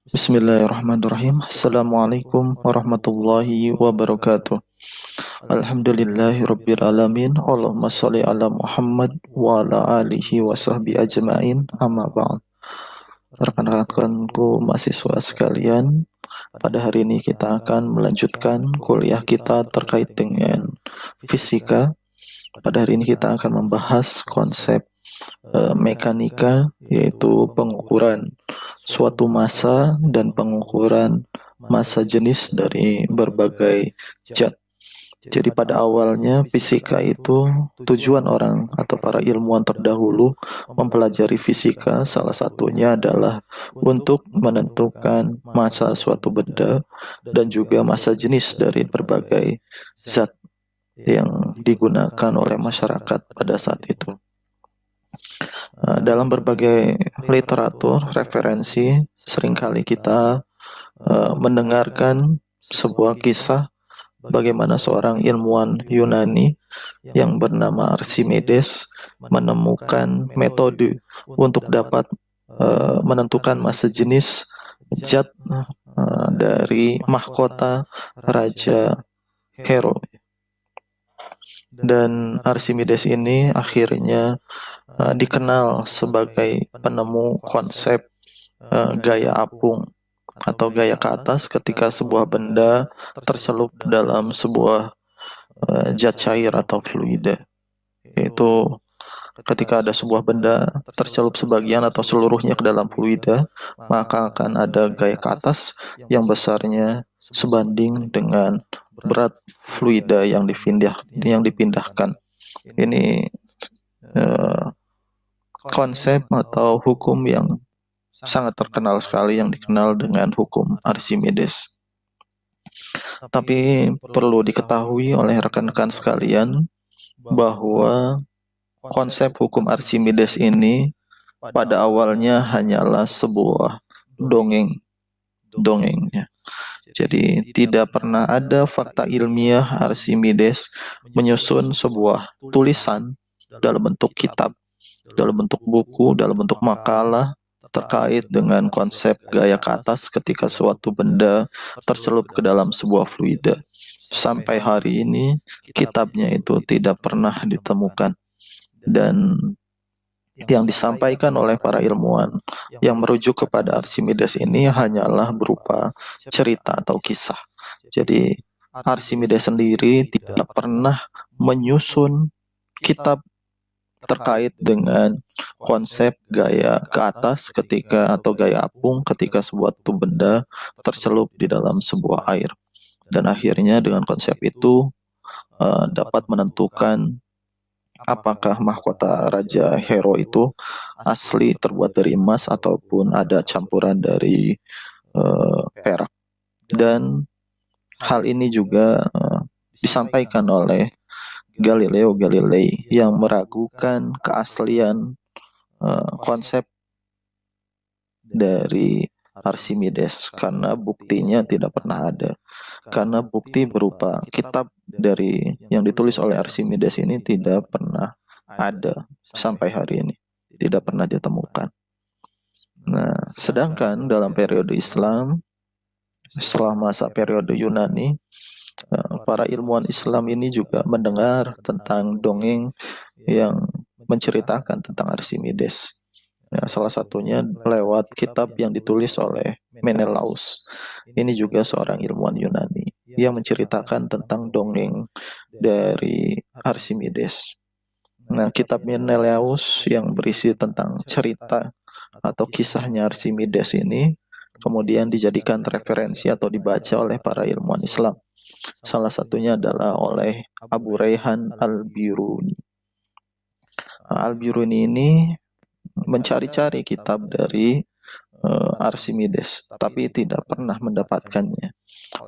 Bismillahirrahmanirrahim. Assalamualaikum warahmatullahi wabarakatuh. Alhamdulillahirabbil alamin. Allahumma shalli ala Muhammad wa ala alihi wa sahbi ajmain. Amma ba'd. Rekan-rekanku mahasiswa sekalian, pada hari ini kita akan melanjutkan kuliah kita terkait dengan fisika. Pada hari ini kita akan membahas konsep mekanika, yaitu pengukuran suatu massa dan pengukuran massa jenis dari berbagai zat. Jadi pada awalnya fisika itu tujuan orang atau para ilmuwan terdahulu mempelajari fisika salah satunya adalah untuk menentukan massa suatu benda dan juga massa jenis dari berbagai zat yang digunakan oleh masyarakat pada saat itu. Dalam berbagai literatur referensi seringkali kita mendengarkan sebuah kisah bagaimana seorang ilmuwan Yunani yang bernama Archimedes menemukan metode untuk dapat menentukan massa jenis zat dari mahkota Raja Hero. Dan Archimedes ini akhirnya dikenal sebagai penemu konsep gaya apung atau gaya ke atas ketika sebuah benda tercelup dalam sebuah zat cair atau fluida. Yaitu ketika ada sebuah benda tercelup sebagian atau seluruhnya ke dalam fluida, maka akan ada gaya ke atas yang besarnya sebanding dengan berat fluida yang dipindahkan. Ini konsep atau hukum yang sangat terkenal sekali yang dikenal dengan hukum Archimedes. Tapi perlu diketahui oleh rekan-rekan sekalian bahwa konsep hukum Archimedes ini pada awalnya hanyalah sebuah dongengnya. Jadi tidak pernah ada fakta ilmiah Archimedes menyusun sebuah tulisan dalam bentuk kitab, dalam bentuk buku, dalam bentuk makalah terkait dengan konsep gaya ke atas ketika suatu benda tercelup ke dalam sebuah fluida. Sampai hari ini kitabnya itu tidak pernah ditemukan, dan yang disampaikan oleh para ilmuwan yang merujuk kepada Archimedes ini hanyalah berupa cerita atau kisah. Jadi Archimedes sendiri tidak pernah menyusun kitab terkait dengan konsep gaya ke atas ketika atau gaya apung ketika suatu benda tercelup di dalam sebuah air. Dan akhirnya dengan konsep itu dapat menentukan apakah mahkota Raja Hero itu asli terbuat dari emas ataupun ada campuran dari perak. Dan hal ini juga disampaikan oleh Galileo Galilei yang meragukan keaslian konsep dari Archimedes karena buktinya tidak pernah ada. Karena bukti berupa kitab dari yang ditulis oleh Archimedes ini tidak pernah ada sampai hari ini, tidak pernah ditemukan. Nah, sedangkan dalam periode Islam, setelah masa periode Yunani, para ilmuwan Islam ini juga mendengar tentang dongeng yang menceritakan tentang Archimedes. Ya, salah satunya lewat kitab yang ditulis oleh Menelaus. Ini juga seorang ilmuwan Yunani yang menceritakan tentang dongeng dari Archimedes. Nah, kitab Menelaus yang berisi tentang cerita atau kisahnya Archimedes ini kemudian dijadikan referensi atau dibaca oleh para ilmuwan Islam. Salah satunya adalah oleh Abu Rayhan Al-Biruni. Al-Biruni ini mencari-cari kitab dari Archimedes, tapi tidak pernah mendapatkannya.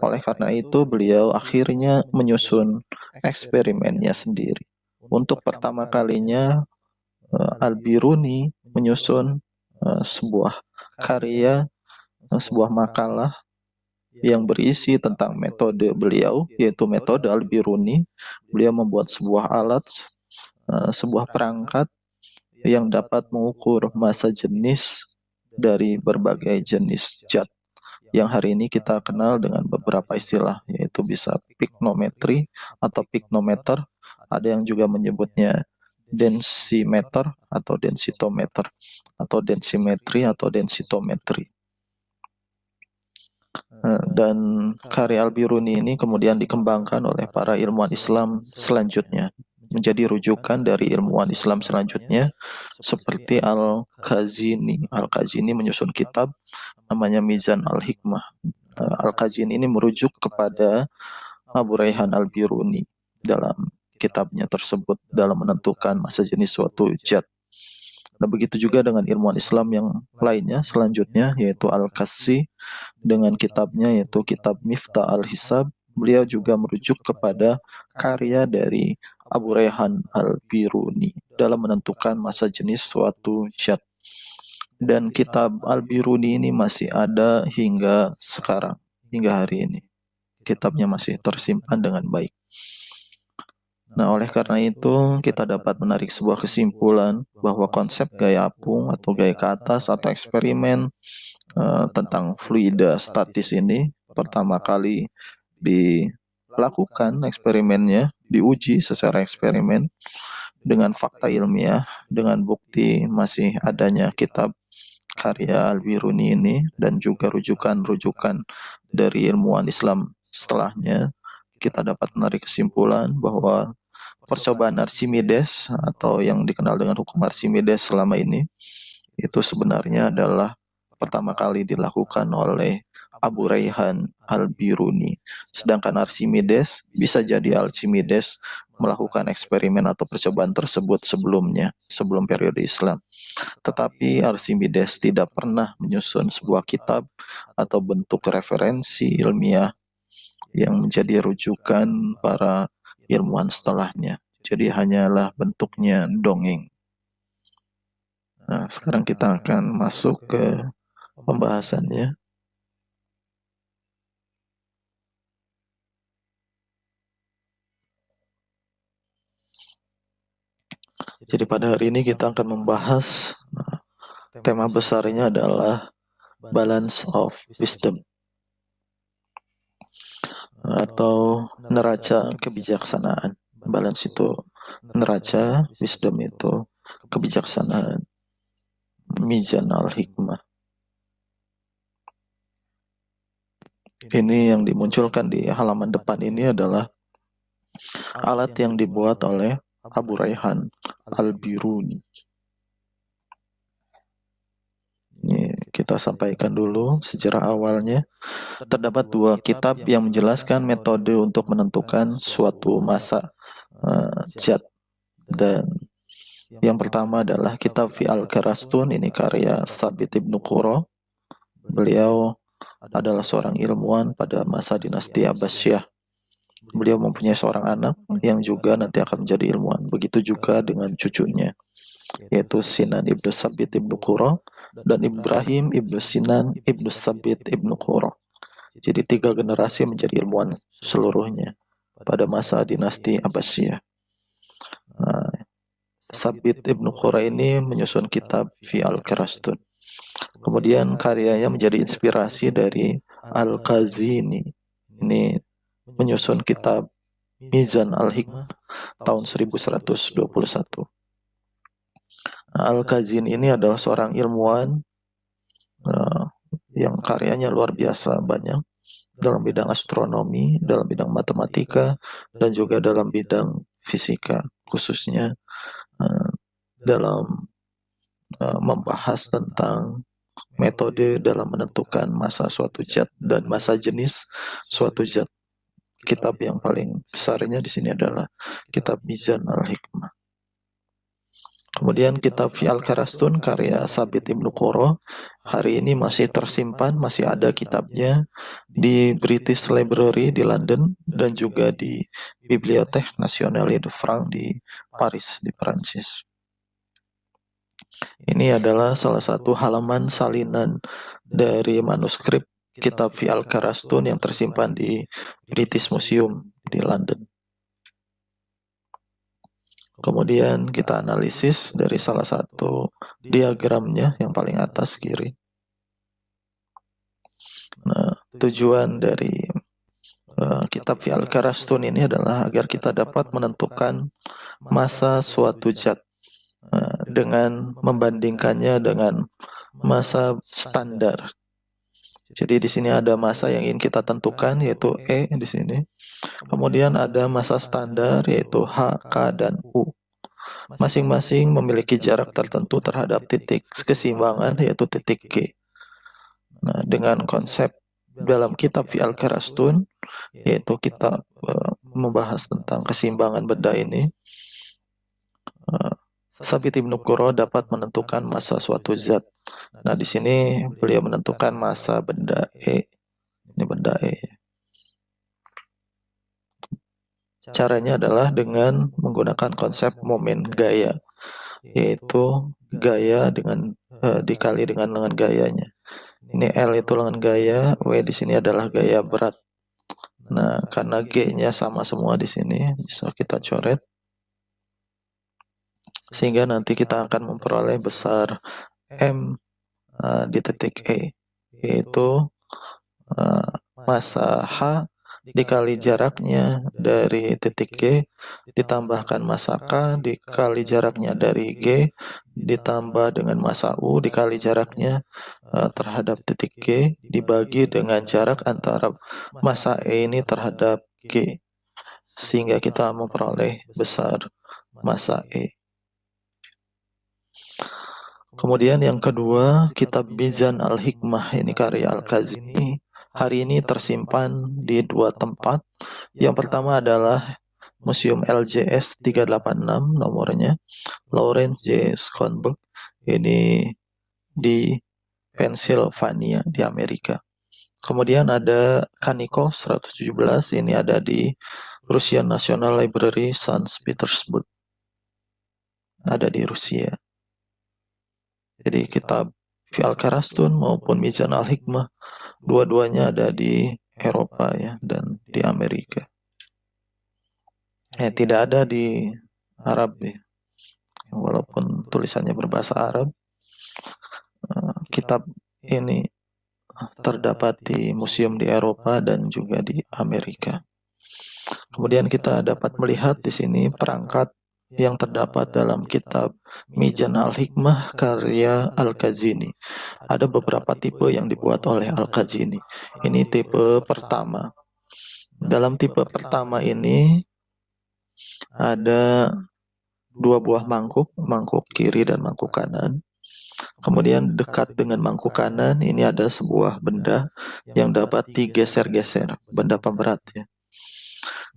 Oleh karena itu, beliau akhirnya menyusun eksperimennya sendiri. Untuk pertama kalinya, Al-Biruni menyusun sebuah karya, sebuah makalah yang berisi tentang metode beliau, yaitu metode Al-Biruni. Beliau membuat sebuah alat, sebuah perangkat yang dapat mengukur massa jenis dari berbagai jenis zat. yang hari ini kita kenal dengan beberapa istilah, yaitu bisa pyknometri atau pyknometer, ada yang juga menyebutnya densimeter atau densitometer, atau densimetri atau densitometri. Dan karya Al-Biruni ini kemudian dikembangkan oleh para ilmuwan Islam selanjutnya, menjadi rujukan dari ilmuwan Islam selanjutnya, seperti Al-Khazini. Al-Khazini menyusun kitab namanya Mizan Al-Hikmah. Al-Khazini ini merujuk kepada Abu Rayhan Al-Biruni dalam kitabnya tersebut dalam menentukan masa jenis suatu zat. Nah, begitu juga dengan ilmuwan Islam yang lainnya selanjutnya, yaitu Al-Kassi dengan kitabnya yaitu kitab Miftah Al-Hisab. Beliau juga merujuk kepada karya dari Abu Rayhan Al-Biruni dalam menentukan masa jenis suatu zat. Dan kitab Al-Biruni ini masih ada hingga sekarang, hingga hari ini. Kitabnya masih tersimpan dengan baik. Nah, oleh karena itu, kita dapat menarik sebuah kesimpulan bahwa konsep gaya apung atau gaya ke atas atau eksperimen tentang fluida statis ini pertama kali dilakukan eksperimennya, diuji secara eksperimen dengan fakta ilmiah, dengan bukti masih adanya kitab karya Al-Biruni ini dan juga rujukan-rujukan dari ilmuwan Islam setelahnya. Kita dapat menarik kesimpulan bahwa percobaan Archimedes atau yang dikenal dengan hukum Archimedes selama ini itu sebenarnya adalah pertama kali dilakukan oleh Abu Rayhan Al-Biruni. Sedangkan Archimedes, bisa jadi Archimedes melakukan eksperimen atau percobaan tersebut sebelumnya, sebelum periode Islam. Tetapi Archimedes tidak pernah menyusun sebuah kitab atau bentuk referensi ilmiah yang menjadi rujukan para ilmuwan setelahnya. Jadi hanyalah bentuknya dongeng. Nah, sekarang kita akan masuk ke pembahasannya. Jadi pada hari ini kita akan membahas tema besarnya adalah balance of wisdom atau neraca kebijaksanaan. Balance itu neraca, wisdom itu kebijaksanaan. Mizan al-hikmah. Ini yang dimunculkan di halaman depan ini adalah alat yang dibuat oleh Abu Rayhan Al-Biruni. Ini kita sampaikan dulu sejarah awalnya. Terdapat dua kitab yang menjelaskan metode untuk menentukan suatu masa zat. Dan yang pertama adalah kitab Fi Al-Kharastun, ini karya Thabit Ibnu Qurra. Beliau adalah seorang ilmuwan pada masa dinasti Abbasiyah. Beliau mempunyai seorang anak yang juga nanti akan menjadi ilmuwan. Begitu juga dengan cucunya, yaitu Sinan Ibnu Thabit Ibnu Qurra dan Ibrahim Ibnu Sinan Ibnu Thabit Ibnu Qurra. Jadi 3 generasi menjadi ilmuwan seluruhnya pada masa dinasti Abbasiyah. Thabit Ibnu Qurra ini menyusun kitab Fi Al-Kharastun. Kemudian karyanya menjadi inspirasi dari Al-Khazini. Ini menyusun kitab Mizan Al-Hikmah tahun 1121. Al-Khazini ini adalah seorang ilmuwan yang karyanya luar biasa banyak dalam bidang astronomi, dalam bidang matematika, dan juga dalam bidang fisika, khususnya dalam membahas tentang metode dalam menentukan masa suatu zat dan masa jenis suatu zat. Kitab yang paling besarnya di sini adalah kitab Mizan Al-Hikmah. Kemudian kitab Fi Al-Kharastun karya Thabit Ibnu Qurra hari ini masih tersimpan, masih ada kitabnya di British Library di London dan juga di Bibliothèque Nationale de France di Paris, di Prancis. Ini adalah salah satu halaman salinan dari manuskrip kitab Fi Al-Kharastun yang tersimpan di British Museum di London. Kemudian kita analisis dari salah satu diagramnya yang paling atas kiri. Nah, tujuan dari kitab Fi'al Karastun ini adalah agar kita dapat menentukan masa suatu zat dengan membandingkannya dengan masa standar. Jadi di sini ada masa yang ingin kita tentukan yaitu E di sini. Kemudian ada masa standar yaitu H, K, dan U. Masing-masing memiliki jarak tertentu terhadap titik keseimbangan yaitu titik G. Nah, dengan konsep dalam kitab Fi'al Karastun, yaitu kita membahas tentang keseimbangan benda ini, Sabit Ibnu Qurra dapat menentukan masa suatu zat. Nah, di sini beliau menentukan masa benda E. Ini benda E. Caranya adalah dengan menggunakan konsep momen gaya, yaitu gaya dengan dikali dengan lengan gayanya. Ini L itu lengan gaya, W di sini adalah gaya berat. Nah, karena G-nya sama semua di sini, bisa kita coret. Sehingga nanti kita akan memperoleh besar M di titik E, yaitu masa H dikali jaraknya dari titik G, ditambahkan masa K dikali jaraknya dari G, ditambah dengan masa U dikali jaraknya terhadap titik G, dibagi dengan jarak antara masa E ini terhadap G, sehingga kita memperoleh besar masa E. Kemudian yang kedua, kitab Mizan Al-Hikmah, ini karya Al-Kazini, hari ini tersimpan di dua tempat. Yang pertama adalah Museum LJS 386 nomornya, Lawrence J. Schonberg, ini di Pennsylvania di Amerika. Kemudian ada Kaniko 117, ini ada di Russian National Library St. Petersburg, ada di Rusia. Jadi kitab Fi'al Karastun maupun Mizan Al-Hikmah, dua-duanya ada di Eropa ya, dan di Amerika. Tidak ada di Arab ya. Walaupun tulisannya berbahasa Arab, kitab ini terdapat di museum di Eropa dan juga di Amerika. Kemudian kita dapat melihat di sini perangkat yang terdapat dalam kitab Mizan Al-Hikmah karya Al-Kazini. Ada beberapa tipe yang dibuat oleh Al-Kazini. Ini tipe pertama. Dalam tipe pertama ini ada dua buah mangkuk, mangkuk kiri dan mangkuk kanan. Kemudian dekat dengan mangkuk kanan ini ada sebuah benda yang dapat digeser-geser, benda pemberat ya.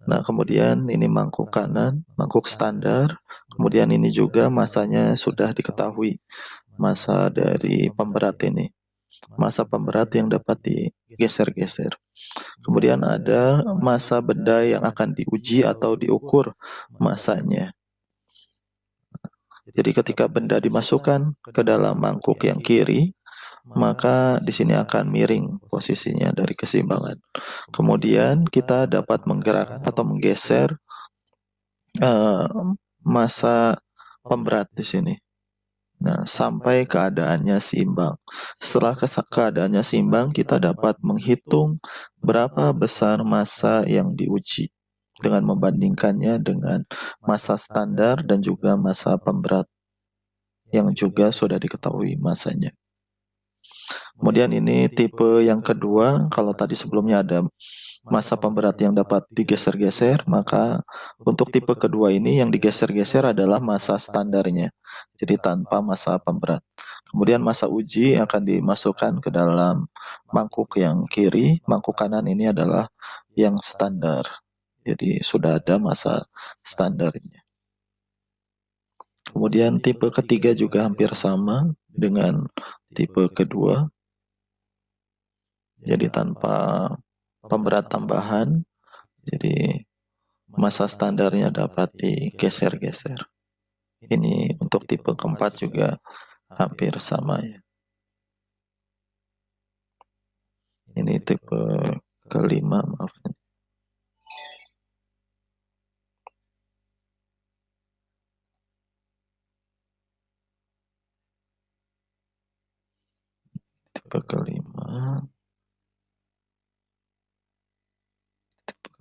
Nah, kemudian ini mangkuk kanan, mangkuk standar. Kemudian ini juga masanya sudah diketahui, masa dari pemberat ini. Masa pemberat yang dapat digeser-geser. Kemudian ada masa benda yang akan diuji atau diukur masanya. Jadi ketika benda dimasukkan ke dalam mangkuk yang kiri, maka di sini akan miring posisinya dari keseimbangan. Kemudian kita dapat menggerakkan atau menggeser masa pemberat di sini. Nah, sampai keadaannya seimbang. Setelah keadaannya seimbang, kita dapat menghitung berapa besar masa yang diuji dengan membandingkannya dengan masa standar dan juga masa pemberat yang juga sudah diketahui masanya. Kemudian ini tipe yang kedua, kalau tadi sebelumnya ada masa pemberat yang dapat digeser-geser, maka untuk tipe kedua ini yang digeser-geser adalah masa standarnya, jadi tanpa masa pemberat. Kemudian masa uji akan dimasukkan ke dalam mangkuk yang kiri, mangkuk kanan ini adalah yang standar, jadi sudah ada masa standarnya. Kemudian tipe ketiga juga hampir sama dengan tipe kedua, jadi tanpa pemberat tambahan, jadi masa standarnya dapat digeser-geser. Ini untuk tipe keempat juga hampir sama ya. Ini tipe kelima, maaf. Tipe kelima.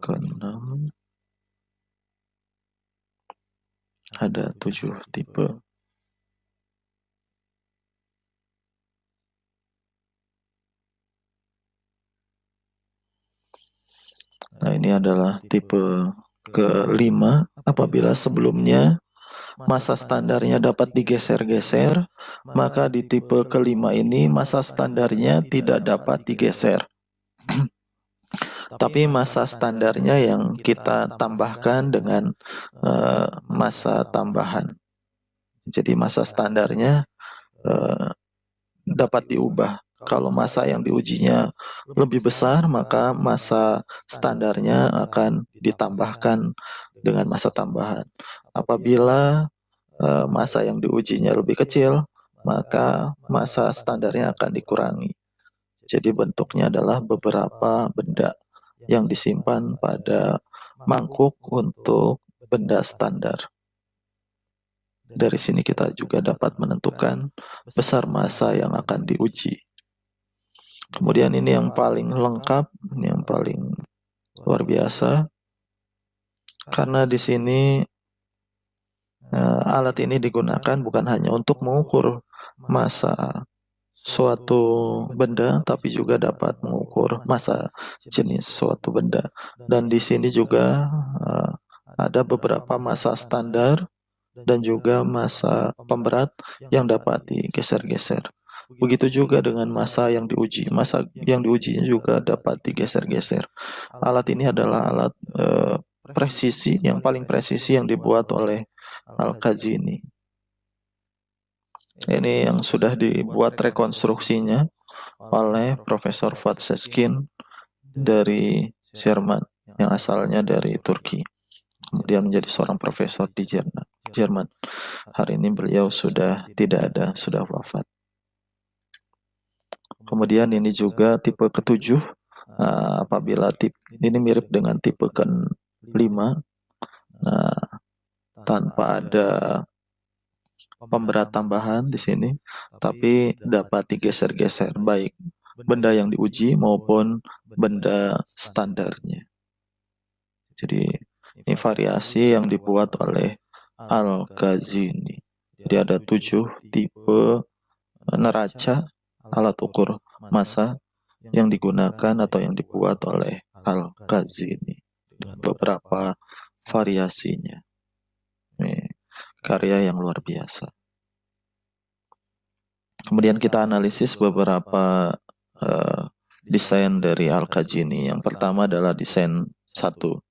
ke-6 ada 7 tipe. Nah, ini adalah tipe ke-5 apabila sebelumnya masa standarnya dapat digeser-geser, maka di tipe ke-5 ini masa standarnya tidak dapat digeser. Tapi masa standarnya yang kita tambahkan dengan masa tambahan. Jadi masa standarnya dapat diubah. Kalau masa yang diujinya lebih besar, maka masa standarnya akan ditambahkan dengan masa tambahan. Apabila masa yang diujinya lebih kecil, maka masa standarnya akan dikurangi. Jadi bentuknya adalah beberapa benda yang disimpan pada mangkuk untuk benda standar. Dari sini kita juga dapat menentukan besar massa yang akan diuji. Kemudian ini yang paling lengkap, ini yang paling luar biasa, karena di sini alat ini digunakan bukan hanya untuk mengukur massa suatu benda, tapi juga dapat mengukur massa jenis suatu benda. Dan di sini juga ada beberapa massa standar dan juga massa pemberat yang dapat digeser-geser. Begitu juga dengan massa yang diuji. Massa yang diujinya juga dapat digeser-geser. Alat ini adalah alat presisi, yang paling presisi yang dibuat oleh Al-Kazini. Ini yang sudah dibuat rekonstruksinya oleh Profesor Vatseskin dari Jerman, yang asalnya dari Turki. Kemudian menjadi seorang profesor di Jerman. Hari ini beliau sudah tidak ada, sudah wafat. Kemudian ini juga tipe ke-7, apabila ini mirip dengan tipe ke-5, tanpa ada pemberat tambahan di sini, tapi dapat digeser-geser, baik benda yang diuji maupun benda standarnya. Jadi ini variasi yang dibuat oleh Al-Kazini. Jadi ada 7 tipe neraca alat ukur massa yang digunakan atau yang dibuat oleh Al-Kazini dengan beberapa variasinya. Ini karya yang luar biasa. Kemudian kita analisis beberapa desain dari Al-Kazini. Yang pertama adalah desain 1.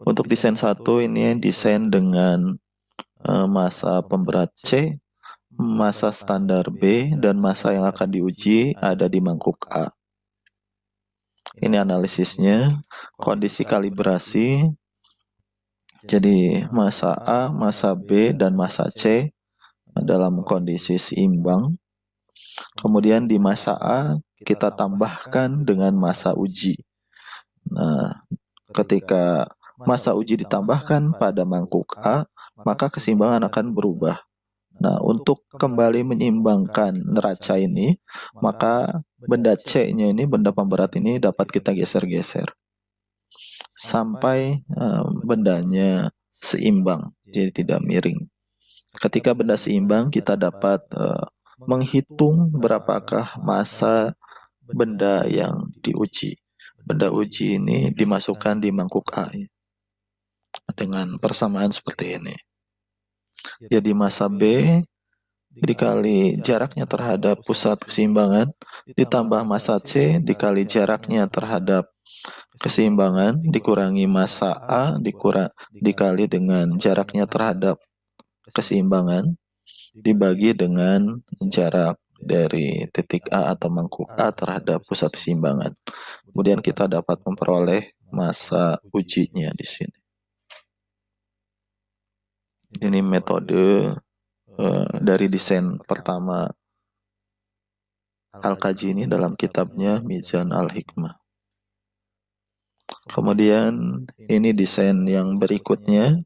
Untuk desain 1 ini desain dengan massa pemberat C, massa standar B, dan massa yang akan diuji ada di mangkuk A. Ini analisisnya, kondisi kalibrasi. Jadi massa A, massa B, dan massa C dalam kondisi seimbang. Kemudian di massa A kita tambahkan dengan massa uji. Nah, ketika massa uji ditambahkan pada mangkuk A, maka keseimbangan akan berubah. Nah, untuk kembali menyeimbangkan neraca ini, maka benda C-nya ini, benda pemberat ini dapat kita geser-geser sampai bendanya seimbang, jadi tidak miring. Ketika benda seimbang, kita dapat menghitung berapakah massa benda yang diuji. Benda uji ini dimasukkan di mangkuk A dengan persamaan seperti ini. Jadi massa B dikali jaraknya terhadap pusat keseimbangan ditambah massa C dikali jaraknya terhadap keseimbangan dikurangi massa A dikali dengan jaraknya terhadap keseimbangan dibagi dengan jarak dari titik A atau mangkuk A terhadap pusat keseimbangan. Kemudian kita dapat memperoleh massa ujinya di sini. Ini metode dari desain pertama Al-Kazini dalam kitabnya Mizan Al-Hikmah. Kemudian ini desain yang berikutnya,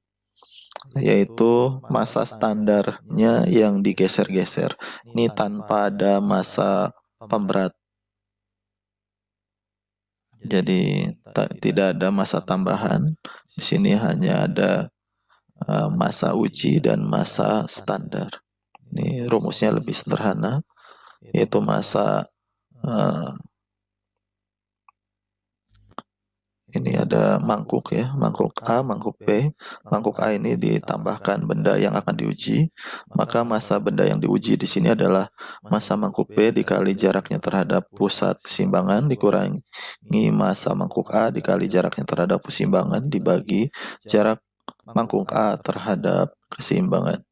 yaitu massa standarnya yang digeser-geser. Ini tanpa ada massa pemberat. Jadi tidak ada masa tambahan. Di sini hanya ada masa uji dan masa standar. Ini rumusnya lebih sederhana, yaitu masa ini ada mangkuk ya, mangkuk A, mangkuk B. Mangkuk A ini ditambahkan benda yang akan diuji, maka masa benda yang diuji di sini adalah masa mangkuk B dikali jaraknya terhadap pusat keseimbangan dikurangi masa mangkuk A dikali jaraknya terhadap keseimbangan dibagi jarak mangkuk A terhadap keseimbangan.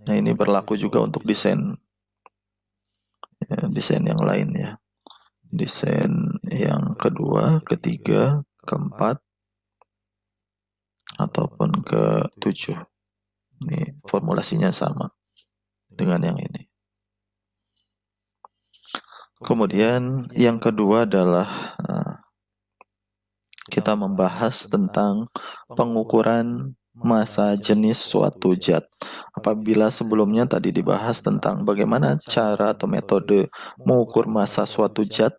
Nah, ini berlaku juga untuk desain yang lain ya. Desain yang kedua, ketiga, keempat, ataupun ke-7. Ini formulasinya sama dengan yang ini. Kemudian yang kedua adalah kita membahas tentang pengukuran massa jenis suatu zat. Apabila sebelumnya tadi dibahas tentang bagaimana cara atau metode mengukur massa suatu zat,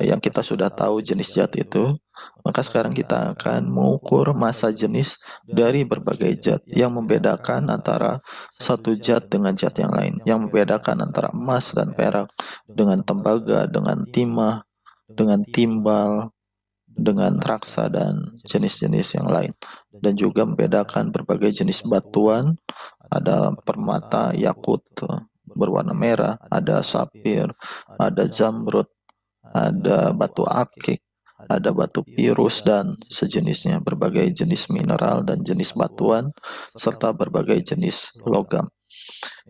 yang kita sudah tahu jenis zat itu, maka sekarang kita akan mengukur massa jenis dari berbagai zat yang membedakan antara satu zat dengan zat yang lain, yang membedakan antara emas dan perak, dengan tembaga, dengan timah, dengan timbal, dengan raksa dan jenis-jenis yang lain, dan juga membedakan berbagai jenis batuan. Ada permata, yakut berwarna merah, ada sapir, ada zamrud, ada batu akik, ada batu pirus dan sejenisnya, berbagai jenis mineral dan jenis batuan, serta berbagai jenis logam.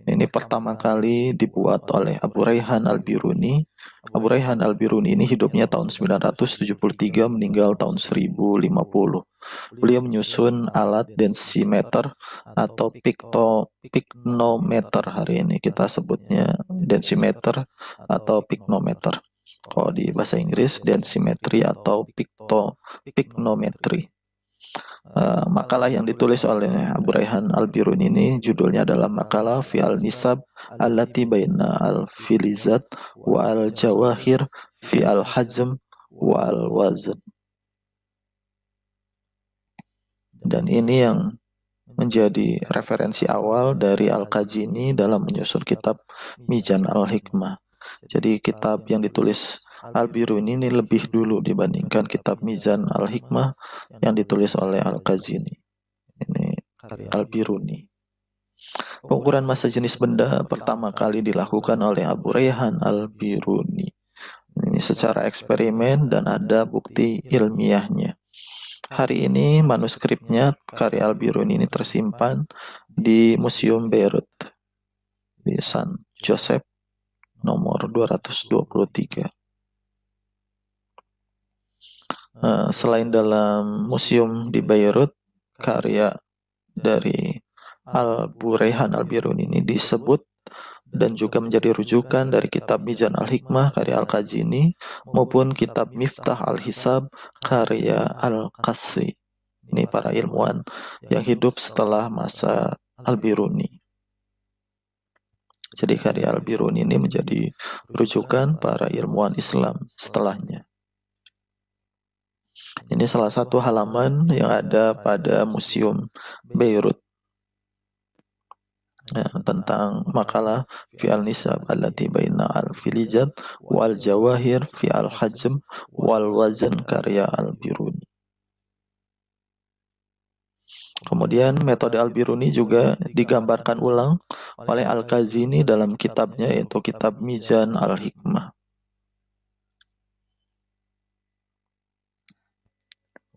Ini pertama kali dibuat oleh Abu Rayhan Al-Biruni. Abu Rayhan Al-Biruni ini hidupnya tahun 973, meninggal tahun 1050. Beliau menyusun alat densimeter atau piknometer. Hari ini kita sebutnya densimeter atau piknometer. Kalau di bahasa Inggris, densimetri atau piknometri. Makalah yang ditulis oleh Abu Rayhan Al-Biruni ini judulnya adalah makalah fi al-nisab allati baina al-filizat wa al-jawahir fi al-hajm wa al-wazn. Dan ini yang menjadi referensi awal dari Al-Qazini dalam menyusun kitab Mizan al-Hikmah. Jadi kitab yang ditulis Al-Biruni ini lebih dulu dibandingkan kitab Mizan al-Hikmah yang ditulis oleh Al-Qazini. Ini Al-Biruni. Pengukuran massa jenis benda pertama kali dilakukan oleh Abu Rayhan Al-Biruni. Ini secara eksperimen dan ada bukti ilmiahnya. Hari ini manuskripnya karya Al-Biruni ini tersimpan di Museum Beirut di San Joseph nomor 223. Selain dalam museum di Beirut, karya dari Abu Rayhan Al-Biruni ini disebut dan juga menjadi rujukan dari kitab Mizan al-Hikmah karya Al-Qazini maupun kitab Miftah al-Hisab karya Al-Qassi. Ini para ilmuwan yang hidup setelah masa Al-Biruni. Jadi karya Al-Biruni ini menjadi rujukan para ilmuwan Islam setelahnya. Ini salah satu halaman yang ada pada Museum Beirut tentang makalah fi al-nisab allati baina al-filizat wal jawahir fi al-hajm wal wazn karya Al-Biruni. Kemudian metode Al-Biruni juga digambarkan ulang oleh Al-Qazini dalam kitabnya, yaitu kitab Mizan al-Hikmah.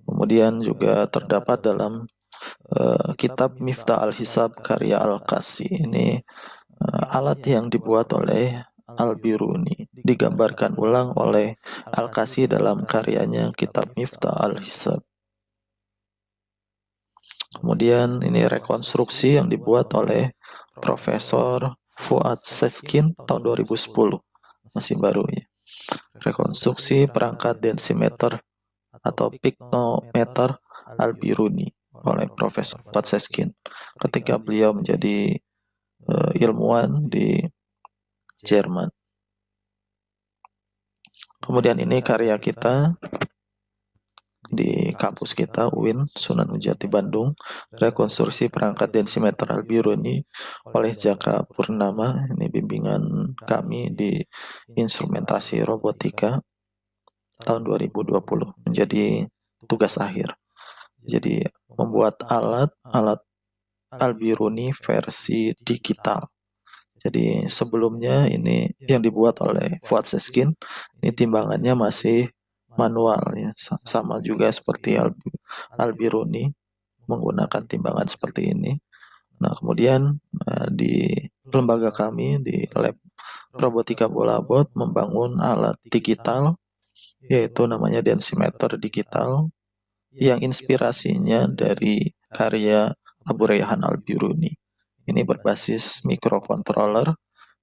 Kemudian juga terdapat dalam kitab Miftah al-Hisab karya Al-Qassi. Ini alat yang dibuat oleh Al-Biruni, digambarkan ulang oleh Al-Qassi dalam karyanya kitab Miftah al-Hisab. Kemudian ini rekonstruksi yang dibuat oleh Profesor Fuad Seskin tahun 2010, masih baru ya. Rekonstruksi perangkat densimeter atau piknometer Al-Biruni oleh Profesor Fuad Seskin ketika beliau menjadi ilmuwan di Jerman. Kemudian ini karya kita di kampus kita UIN Sunan Ujati Bandung, rekonstruksi perangkat densimeter Al-Biruni oleh Jaka Purnama. Ini bimbingan kami di instrumentasi robotika tahun 2020 menjadi tugas akhir. Jadi membuat alat Al-Biruni versi digital. Jadi sebelumnya ini yang dibuat oleh Fuad Seskin, ini timbangannya masih manual ya, sama juga seperti Al-Biruni menggunakan timbangan seperti ini. Nah, kemudian di lembaga kami di lab robotika Bolabot membangun alat digital yaitu namanya densimeter digital yang inspirasinya dari karya Abu Rayhan Al-Biruni. Ini berbasis microcontroller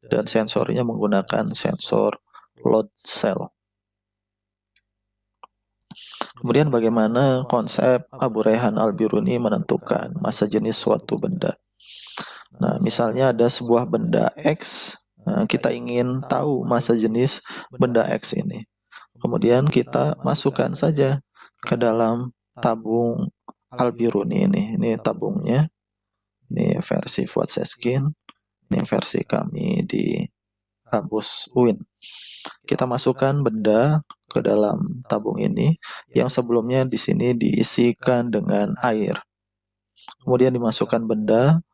dan sensornya menggunakan sensor load cell. Kemudian bagaimana konsep Abu Rayhan Al-Biruni menentukan massa jenis suatu benda. Nah, misalnya ada sebuah benda X, kita ingin tahu massa jenis benda X ini. Kemudian kita masukkan saja ke dalam tabung Al-Biruni ini tabungnya. Ini versi Fuad Seskin, ini versi kami di kampus UIN. Kita masukkan benda ke dalam tabung ini yang sebelumnya di sini diisikan dengan air. Kemudian dimasukkan benda.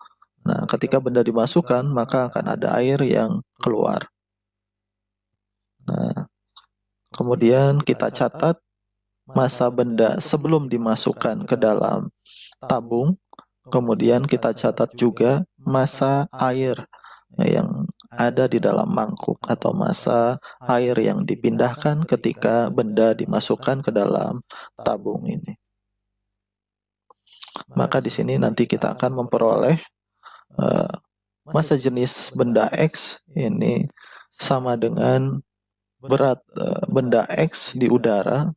Nah, ketika benda dimasukkan, maka akan ada air yang keluar. Nah, kemudian kita catat massa benda sebelum dimasukkan ke dalam tabung. Kemudian kita catat juga massa air yang ada di dalam mangkuk atau massa air yang dipindahkan ketika benda dimasukkan ke dalam tabung ini. Maka di sini nanti kita akan memperoleh massa jenis benda X ini sama dengan berat benda X di udara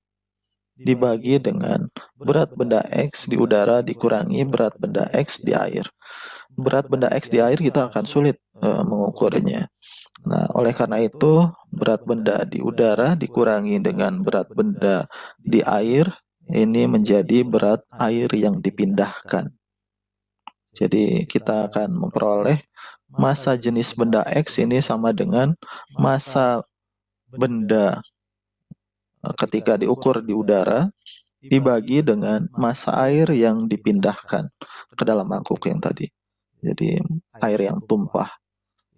dibagi dengan berat benda X di udara dikurangi berat benda X di air. Berat benda X di air kita akan sulit mengukurnya. Nah, oleh karena itu berat benda di udara dikurangi dengan berat benda di air, ini menjadi berat air yang dipindahkan. Jadi kita akan memperoleh massa jenis benda X ini sama dengan massa benda ketika diukur di udara dibagi dengan massa air yang dipindahkan ke dalam mangkuk yang tadi. Jadi air yang tumpah.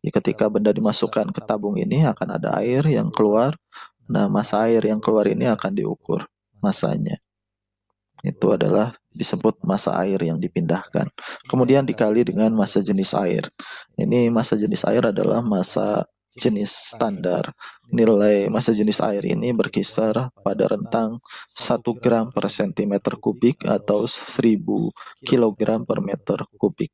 Ketika benda dimasukkan ke tabung ini akan ada air yang keluar. Nah, massa air yang keluar ini akan diukur massanya. Itu adalah disebut massa air yang dipindahkan. Kemudian dikali dengan massa jenis air. Ini massa jenis air adalah massa jenis standar. Nilai massa jenis air ini berkisar pada rentang 1 gram per sentimeter kubik atau 1000 kilogram per meter kubik.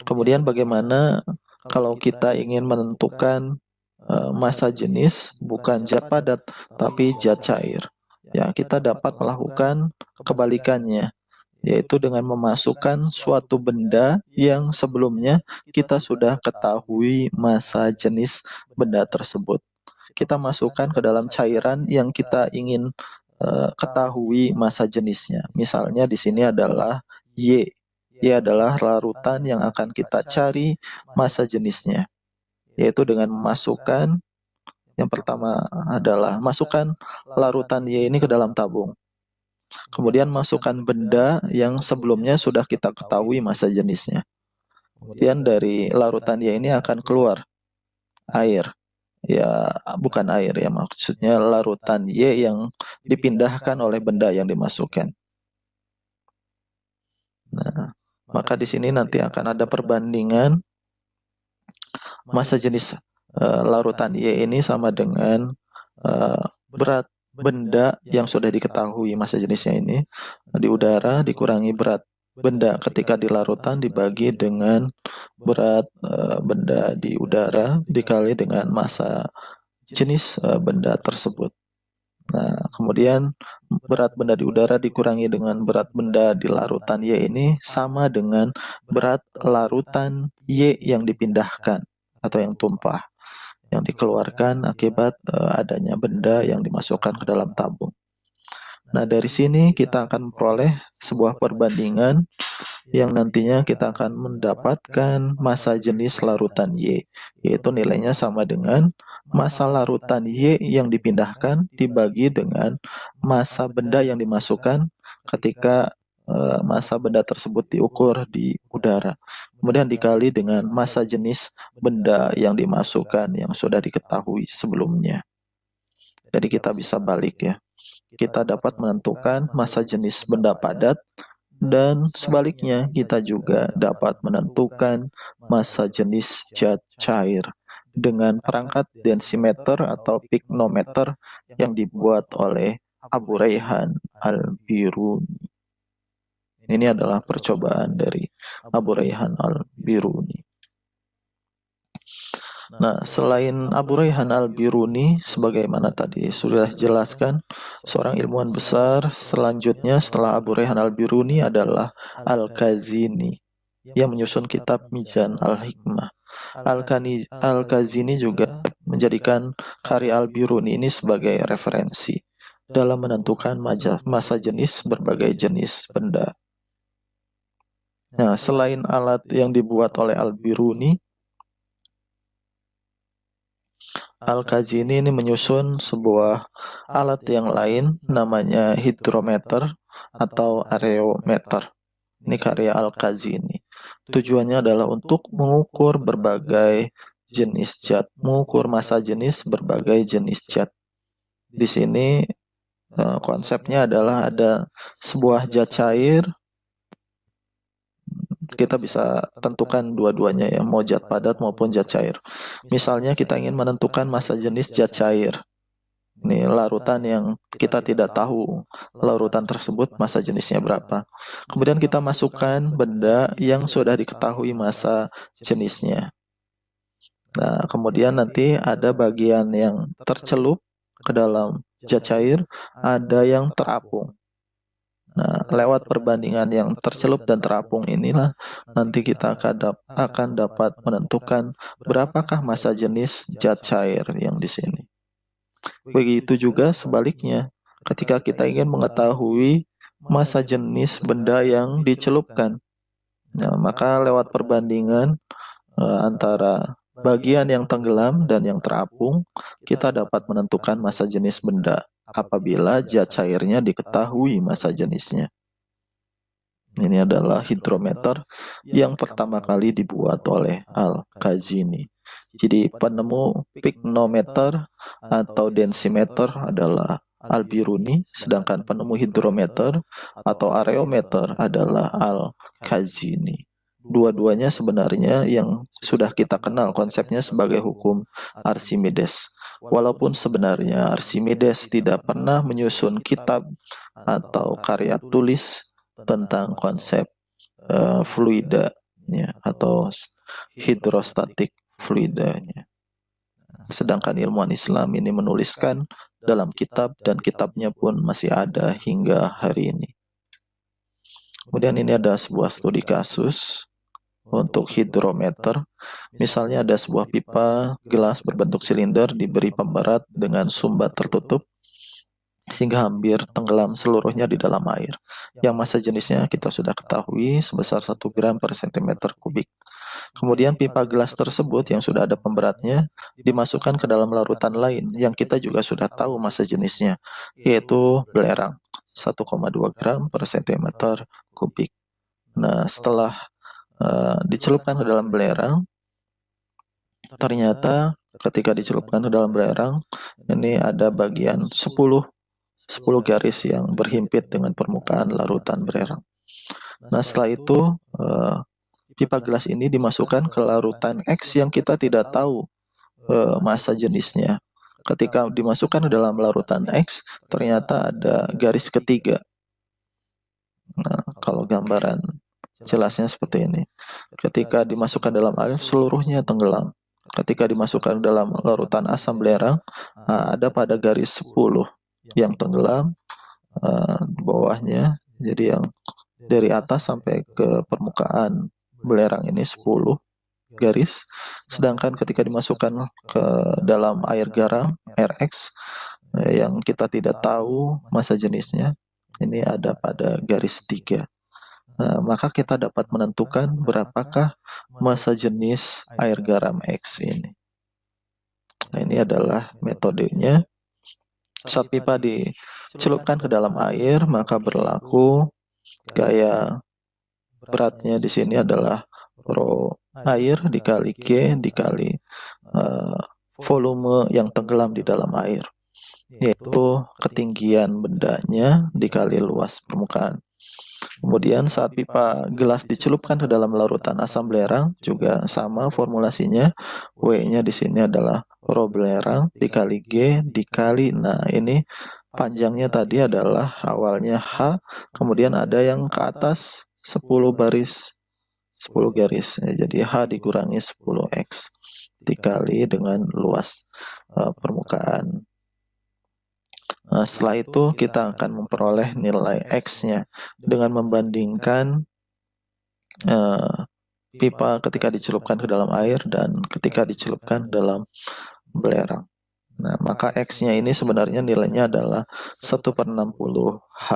Kemudian bagaimana kalau kita ingin menentukan massa jenis bukan zat padat tapi zat cair? Ya, kita dapat melakukan kebalikannya, yaitu dengan memasukkan suatu benda yang sebelumnya kita sudah ketahui massa jenis benda tersebut. Kita masukkan ke dalam cairan yang kita ingin ketahui massa jenisnya. Misalnya di sini adalah Y. Y adalah larutan yang akan kita cari massa jenisnya, yaitu dengan memasukkan, yang pertama adalah masukkan larutan Y ini ke dalam tabung. Kemudian masukkan benda yang sebelumnya sudah kita ketahui massa jenisnya. Kemudian dari larutan Y ini akan keluar air. Ya, bukan air ya, maksudnya larutan Y yang dipindahkan oleh benda yang dimasukkan. Nah, maka di sini nanti akan ada perbandingan massa jenis larutan Y ini sama dengan berat benda yang sudah diketahui massa jenisnya ini di udara dikurangi berat benda ketika di larutan dibagi dengan berat benda di udara dikali dengan massa jenis benda tersebut. Nah, kemudian berat benda di udara dikurangi dengan berat benda di larutan Y ini sama dengan berat larutan Y yang dipindahkan atau yang tumpah. yang dikeluarkan akibat adanya benda yang dimasukkan ke dalam tabung. Nah, dari sini kita akan memperoleh sebuah perbandingan yang nantinya kita akan mendapatkan massa jenis larutan Y, yaitu nilainya sama dengan massa larutan Y yang dipindahkan dibagi dengan massa benda yang dimasukkan ketika massa benda tersebut diukur di udara. Kemudian dikali dengan massa jenis benda yang dimasukkan yang sudah diketahui sebelumnya. Jadi kita bisa balik ya. Kita dapat menentukan massa jenis benda padat, dan sebaliknya kita juga dapat menentukan massa jenis zat cair dengan perangkat densimeter atau piknometer yang dibuat oleh Abu Rayhan al-Biruni. Ini adalah percobaan dari Abu Rayhan al-Biruni. Nah, selain Abu Rayhan al-Biruni, sebagaimana tadi sudah jelaskan, seorang ilmuwan besar selanjutnya setelah Abu Rayhan al-Biruni adalah Al-Kazini, yang menyusun kitab Mizan al-Hikmah. Al-Kazini juga menjadikan karya al-Biruni ini sebagai referensi dalam menentukan massa jenis berbagai jenis benda. Nah, selain alat yang dibuat oleh al-Biruni, Al-Kazini ini menyusun sebuah alat yang lain namanya hidrometer atau areometer. Ini karya Al-Kazini. Tujuannya adalah untuk mengukur berbagai jenis zat, mengukur massa jenis berbagai jenis zat. Di sini konsepnya adalah ada sebuah zat cair. Kita bisa tentukan dua-duanya ya, mau zat padat maupun zat cair. Misalnya kita ingin menentukan massa jenis zat cair. Ini larutan yang kita tidak tahu larutan tersebut massa jenisnya berapa. Kemudian kita masukkan benda yang sudah diketahui massa jenisnya. Nah, kemudian nanti ada bagian yang tercelup ke dalam zat cair, ada yang terapung. Nah, lewat perbandingan yang tercelup dan terapung inilah nanti kita akan dapat menentukan berapakah massa jenis zat cair yang di sini. Begitu juga sebaliknya, ketika kita ingin mengetahui massa jenis benda yang dicelupkan, nah, maka lewat perbandingan antara bagian yang tenggelam dan yang terapung, kita dapat menentukan massa jenis benda apabila zat cairnya diketahui massa jenisnya. Ini adalah hidrometer yang pertama kali dibuat oleh Al-Kazini. Jadi penemu piknometer atau densimeter adalah al-Biruni, sedangkan penemu hidrometer atau areometer adalah Al-Kazini. Dua-duanya sebenarnya yang sudah kita kenal konsepnya sebagai hukum Archimedes. Walaupun sebenarnya Archimedes tidak pernah menyusun kitab atau karya tulis tentang konsep fluidanya atau hidrostatik fluidanya. Sedangkan ilmuwan Islam ini menuliskan dalam kitab dan kitabnya pun masih ada hingga hari ini. Kemudian ini ada sebuah studi kasus untuk hidrometer. Misalnya ada sebuah pipa gelas berbentuk silinder diberi pemberat dengan sumbat tertutup sehingga hampir tenggelam seluruhnya di dalam air. Yang massa jenisnya kita sudah ketahui sebesar 1 gram per centimeter kubik. Kemudian pipa gelas tersebut yang sudah ada pemberatnya dimasukkan ke dalam larutan lain yang kita juga sudah tahu massa jenisnya, yaitu belerang 1,2 gram per centimeter kubik. Nah, setelah dicelupkan ke dalam belerang, ternyata ketika dicelupkan ke dalam belerang, ini ada bagian 10 garis yang berhimpit dengan permukaan larutan belerang. Nah, setelah itu pipa gelas ini dimasukkan ke larutan X yang kita tidak tahu massa jenisnya. Ketika dimasukkan ke dalam larutan X, ternyata ada garis ketiga. Nah, kalau gambaran jelasnya seperti ini. Ketika dimasukkan dalam air, seluruhnya tenggelam. Ketika dimasukkan dalam larutan asam belerang, ada pada garis 10 yang tenggelam di bawahnya. Jadi yang dari atas sampai ke permukaan belerang ini 10, garis, sedangkan ketika dimasukkan ke dalam air garam, air X, yang kita tidak tahu massa jenisnya, ini ada pada garis 3. Nah, maka kita dapat menentukan berapakah massa jenis air garam X ini. Nah, ini adalah metodenya. Saat pipa dicelupkan ke dalam air, maka berlaku gaya beratnya di sini adalah rho air dikali G dikali volume yang tenggelam di dalam air, yaitu ketinggian bendanya dikali luas permukaan. Kemudian saat pipa gelas dicelupkan ke dalam larutan asam belerang juga sama formulasinya. W-nya di sini adalah rho belerang dikali G dikali, nah ini panjangnya tadi adalah awalnya H, kemudian ada yang ke atas 10 baris 10 garis, jadi H dikurangi 10X dikali dengan luas permukaan. Nah, setelah itu kita akan memperoleh nilai X-nya dengan membandingkan pipa ketika dicelupkan ke dalam air dan ketika dicelupkan dalam belerang. Nah, maka X-nya ini sebenarnya nilainya adalah 1/60 H.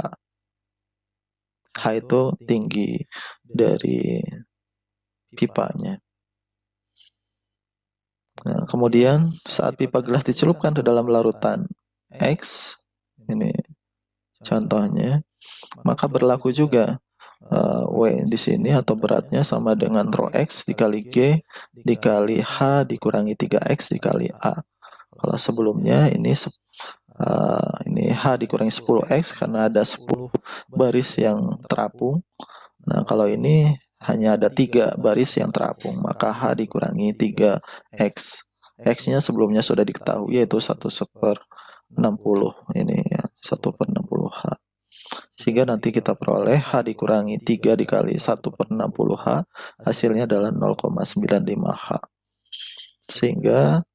H itu tinggi dari pipanya. Nah, kemudian saat pipa gelas dicelupkan ke dalam larutan X, ini contohnya, maka berlaku juga W di sini atau beratnya sama dengan rho X dikali G dikali H dikurangi 3X dikali A. Kalau sebelumnya ini H dikurangi 10X karena ada 10 baris yang terapung. Nah, kalau ini hanya ada 3 baris yang terapung, maka H dikurangi 3X. X-nya sebelumnya sudah diketahui, yaitu 1/60. Ini ya, 1/60 H. Sehingga nanti kita peroleh H dikurangi 3 dikali 1/60 H, hasilnya adalah 0,95 H. Sehingga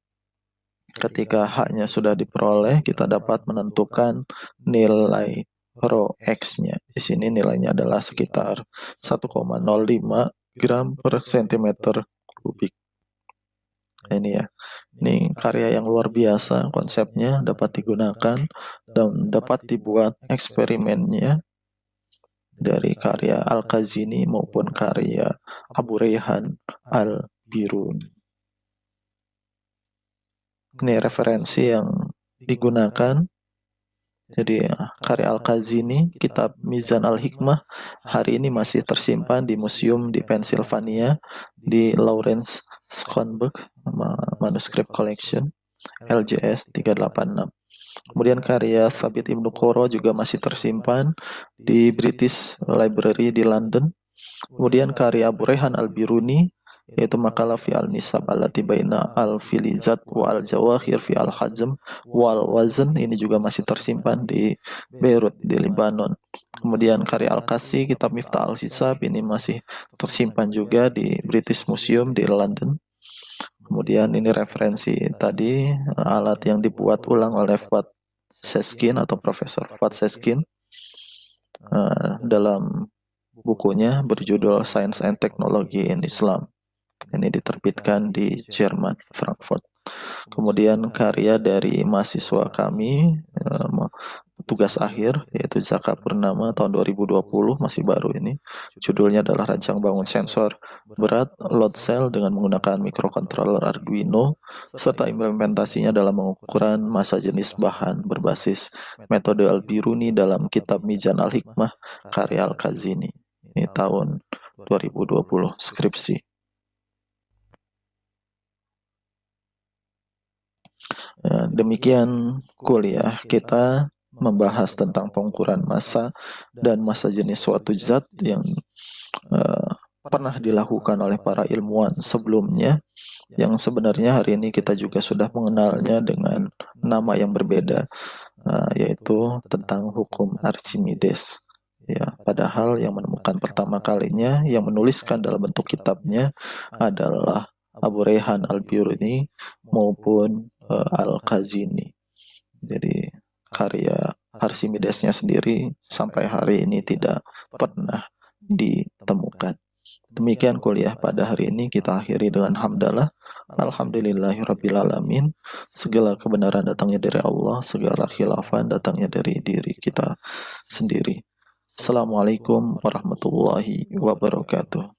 ketika H-nya sudah diperoleh, kita dapat menentukan nilai rho X-nya. Di sini nilainya adalah sekitar 1,05 gram per centimeter kubik. Ini ya, ini karya yang luar biasa, konsepnya dapat digunakan dan dapat dibuat eksperimennya dari karya Al-Kazini maupun karya Abu Rayhan Al-Biruni. Ini referensi yang digunakan. Jadi karya Al-Kazini, kitab Mizan Al-Hikmah, hari ini masih tersimpan di museum di Pennsylvania, di Lawrence Schonberg Manuscript Collection, LJS 386. Kemudian karya Sabit Ibnu Qoro juga masih tersimpan di British Library di London. Kemudian karya Abu Rayhan Al-Biruni, yaitu makalah fi al-nisab allati baina al-filizat wa al-jawahir fi al-hajm wal wazn, ini juga masih tersimpan di Beirut di Lebanon. Kemudian karya Al-Kasi, kitab Miftah al-Hisab, ini masih tersimpan juga di British Museum di London. Kemudian ini referensi tadi, alat yang dibuat ulang oleh Fuad Seskin atau Profesor Fuad Seskin dalam bukunya berjudul Science and Technology in Islam. Ini diterbitkan di Jerman, Frankfurt. Kemudian karya dari mahasiswa kami, tugas akhir, yaitu Zaka Purnama tahun 2020, masih baru ini. Judulnya adalah Rancang Bangun Sensor Berat Load Cell dengan menggunakan mikrokontroler Arduino, serta implementasinya dalam pengukuran massa jenis bahan berbasis metode Al-Biruni dalam kitab Mizan Al-Hikmah, karya Al-Kazini. Ini tahun 2020, skripsi. Ya, demikian kuliah kita membahas tentang pengukuran massa dan massa jenis suatu zat yang pernah dilakukan oleh para ilmuwan sebelumnya, yang sebenarnya hari ini kita juga sudah mengenalnya dengan nama yang berbeda, yaitu tentang hukum Archimedes. Ya, padahal yang menemukan pertama kalinya, yang menuliskan dalam bentuk kitabnya adalah Abu Rayhan Al-Biruni maupun Al-Kazini. Jadi karya Archimedesnya sendiri sampai hari ini tidak pernah ditemukan. Demikian kuliah pada hari ini, kita akhiri dengan hamdalah. Alhamdulillahirrabbilalamin. Segala kebenaran datangnya dari Allah, segala khilafan datangnya dari diri kita sendiri. Assalamualaikum warahmatullahi wabarakatuh.